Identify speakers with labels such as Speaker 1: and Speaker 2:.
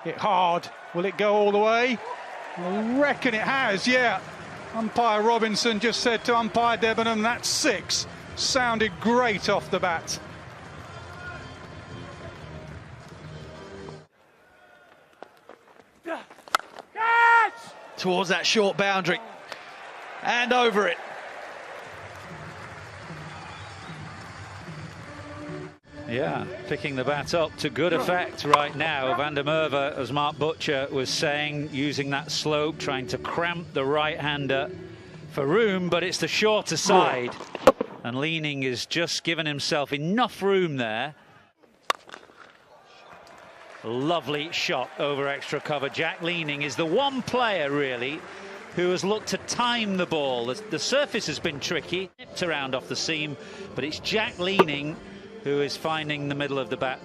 Speaker 1: it hard. Will it go all the way? I reckon it has, yeah. Umpire Robinson just said to umpire Debenham, that's 6. Sounded great off the bat.
Speaker 2: Towards that short boundary and over it.
Speaker 3: Yeah, picking the bat up to good effect right now. Van der Merwe, as Mark Butcher was saying, using that slope, trying to cramp the right-hander for room, but it's the shorter side. And Leaning is just giving himself enough room there. Lovely shot over extra cover. Jack Leaning is the one player, really, who has looked to time the ball. The surface has been tricky, nipped around off the seam, but it's Jack Leaning who is finding the middle of the bat